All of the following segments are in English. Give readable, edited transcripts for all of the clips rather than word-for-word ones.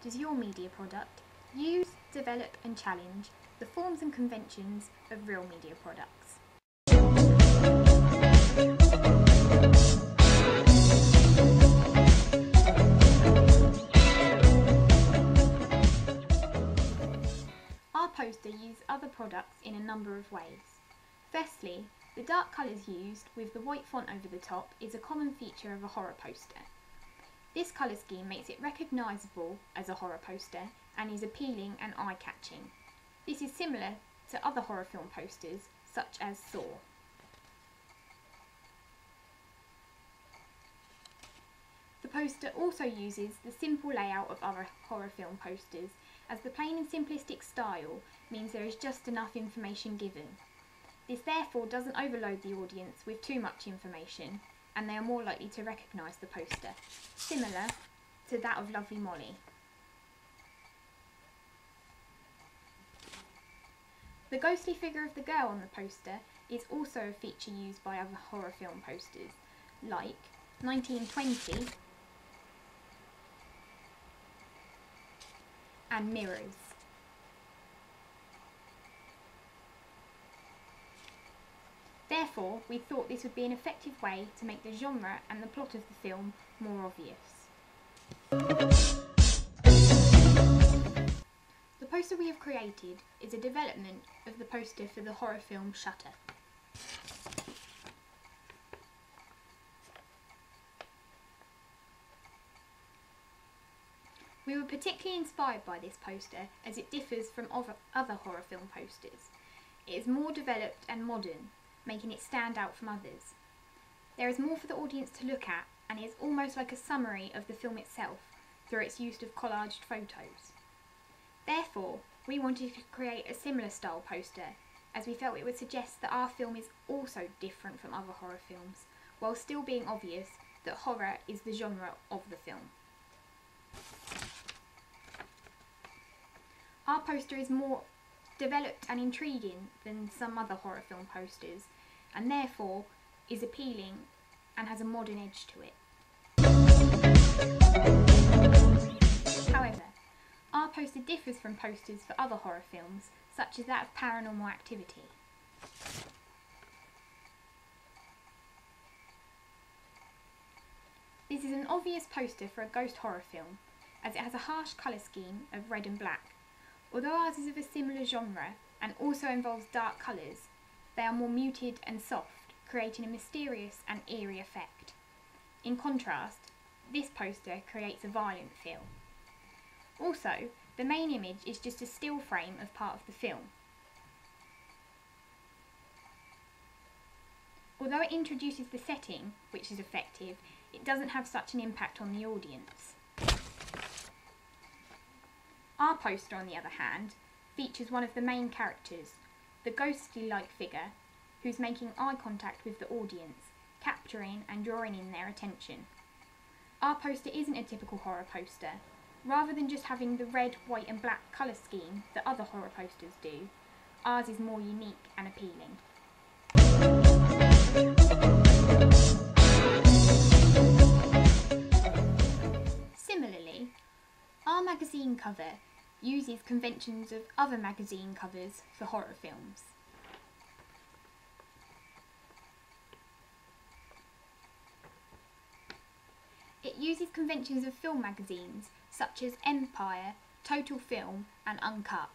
does your media product use, develop and challenge the forms and conventions of real media products? Our poster uses other products in a number of ways. Firstly, the dark colours used with the white font over the top is a common feature of a horror poster. This colour scheme makes it recognisable as a horror poster and is appealing and eye-catching. This is similar to other horror film posters such as Saw. The poster also uses the simple layout of other horror film posters, as the plain and simplistic style means there is just enough information given. This therefore doesn't overload the audience with too much information, and they are more likely to recognise the poster, similar to that of Lovely Molly. The ghostly figure of the girl on the poster is also a feature used by other horror film posters, like 1920 and Mirrors. Therefore, we thought this would be an effective way to make the genre and the plot of the film more obvious. The poster we have created is a development of the poster for the horror film Shutter. We were particularly inspired by this poster as it differs from other horror film posters. It is more developed and modern, making it stand out from others. There is more for the audience to look at, and it is almost like a summary of the film itself through its use of collaged photos. Therefore, we wanted to create a similar style poster, as we felt it would suggest that our film is also different from other horror films, while still being obvious that horror is the genre of the film. Our poster is more developed and intriguing than some other horror film posters, and therefore is appealing and has a modern edge to it. However, our poster differs from posters for other horror films, such as that of Paranormal Activity. This is an obvious poster for a ghost horror film, as it has a harsh colour scheme of red and black. Although ours is of a similar genre and also involves dark colours, they are more muted and soft, creating a mysterious and eerie effect. In contrast, this poster creates a violent feel. Also, the main image is just a still frame of part of the film. Although it introduces the setting, which is effective, it doesn't have such an impact on the audience. Our poster, on the other hand, features one of the main characters, the ghostly-like figure, who's making eye contact with the audience, capturing and drawing in their attention. Our poster isn't a typical horror poster. Rather than just having the red, white and black colour scheme that other horror posters do, ours is more unique and appealing. Similarly, our magazine cover uses conventions of other magazine covers for horror films. It uses conventions of film magazines such as Empire, Total Film and Uncut.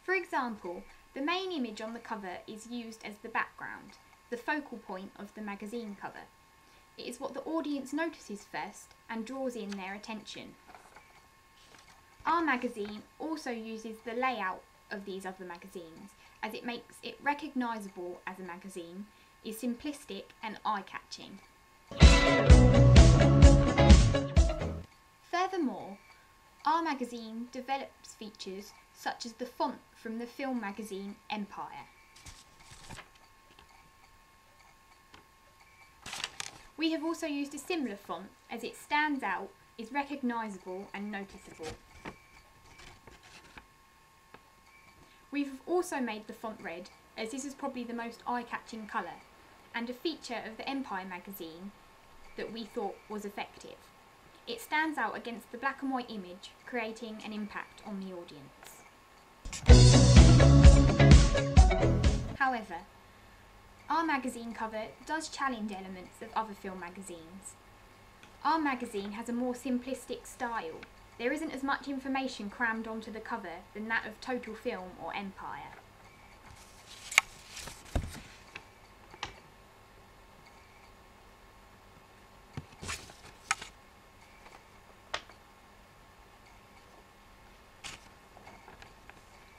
For example, the main image on the cover is used as the background, the focal point of the magazine cover. It is what the audience notices first and draws in their attention. Our magazine also uses the layout of these other magazines, as it makes it recognisable as a magazine, is simplistic and eye-catching. Furthermore, our magazine develops features such as the font from the film magazine Empire. We have also used a similar font as it stands out, is recognisable and noticeable. We've also made the font red, as this is probably the most eye-catching colour, and a feature of the Empire magazine that we thought was effective. It stands out against the black and white image, creating an impact on the audience. However, our magazine cover does challenge elements of other film magazines. Our magazine has a more simplistic style. There isn't as much information crammed onto the cover than that of Total Film or Empire.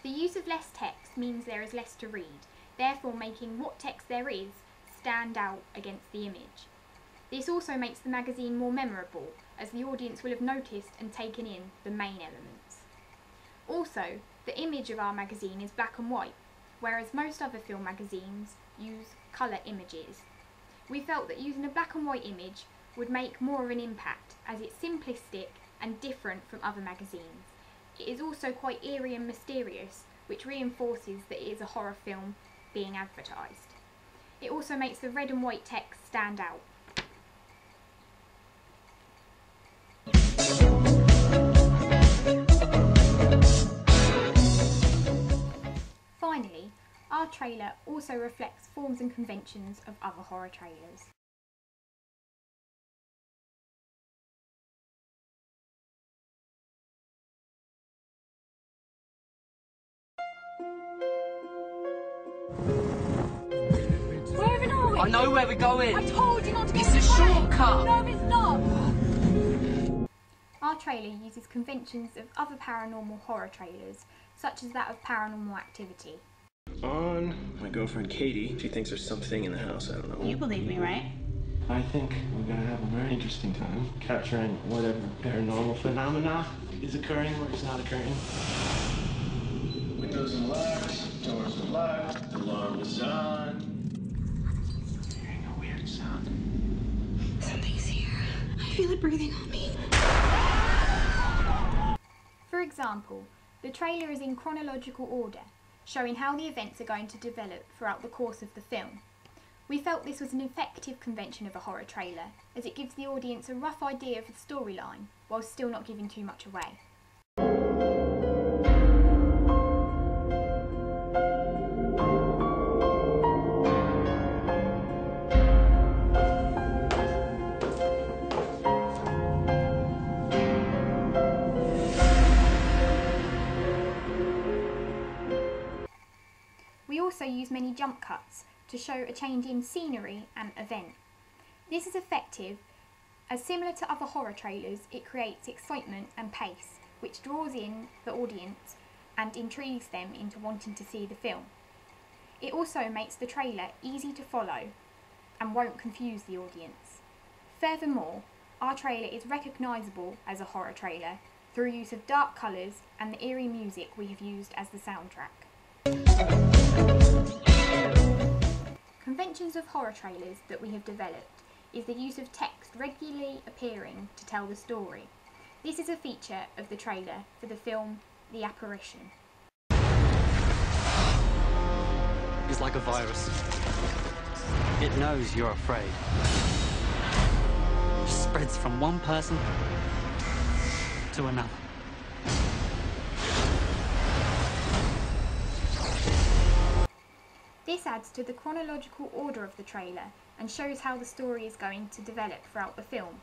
The use of less text means there is less to read, therefore making what text there is stand out against the image. This also makes the magazine more memorable, as the audience will have noticed and taken in the main elements. Also, the image of our magazine is black and white, whereas most other film magazines use colour images. We felt that using a black and white image would make more of an impact, as it's simplistic and different from other magazines. It is also quite eerie and mysterious, which reinforces that it is a horror film being advertised. It also makes the red and white text stand out. Finally, our trailer also reflects forms and conventions of other horror trailers. Where even are we? I know where we're going. I told you not to go It's this a way. shortcut. No, it's not. Our trailer uses conventions of other paranormal horror trailers, such as that of Paranormal Activity. On my girlfriend Katie, she thinks there's something in the house, I don't know. You believe me, right? I think we're gonna have a very interesting time capturing whatever paranormal phenomena is occurring or is not occurring. Windows are locked, doors are locked, the alarm is on. I'm hearing a weird sound. Something's here. I feel it breathing on me. For example, the trailer is in chronological order, showing how the events are going to develop throughout the course of the film. We felt this was an effective convention of a horror trailer, as it gives the audience a rough idea of the storyline, while still not giving too much away. We also use many jump cuts to show a change in scenery and event. This is effective as, similar to other horror trailers, it creates excitement and pace, which draws in the audience and intrigues them into wanting to see the film. It also makes the trailer easy to follow and won't confuse the audience. Furthermore, our trailer is recognisable as a horror trailer through use of dark colours and the eerie music we have used as the soundtrack. Conventions of horror trailers that we have developed is the use of text regularly appearing to tell the story. This is a feature of the trailer for the film The Apparition. It's like a virus. It knows you're afraid. It spreads from one person to another. This adds to the chronological order of the trailer and shows how the story is going to develop throughout the film.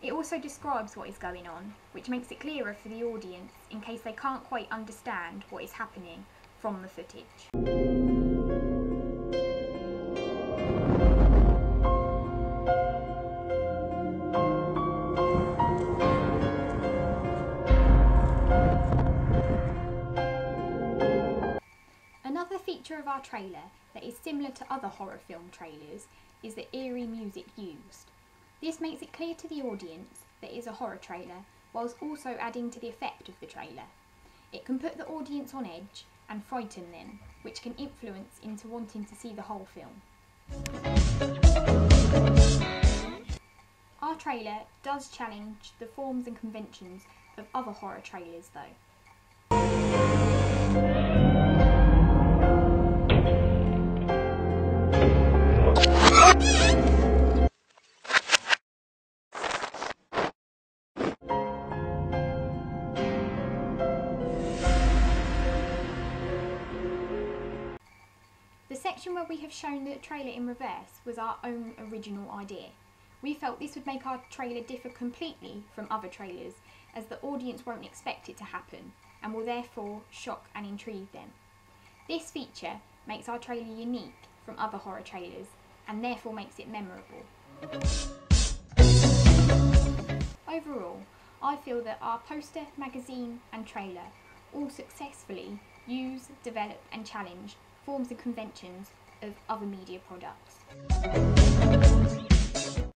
It also describes what is going on, which makes it clearer for the audience in case they can't quite understand what is happening from the footage. Another feature of our trailer that is similar to other horror film trailers is the eerie music used. This makes it clear to the audience that it is a horror trailer, whilst also adding to the effect of the trailer. It can put the audience on edge and frighten them, which can influence into wanting to see the whole film. Our trailer does challenge the forms and conventions of other horror trailers though. section where we have shown the trailer in reverse was our own original idea. We felt this would make our trailer differ completely from other trailers, as the audience won't expect it to happen and will therefore shock and intrigue them. This feature makes our trailer unique from other horror trailers and therefore makes it memorable. Overall, I feel that our poster, magazine and trailer all successfully use, develop and challenge forms and conventions of other media products.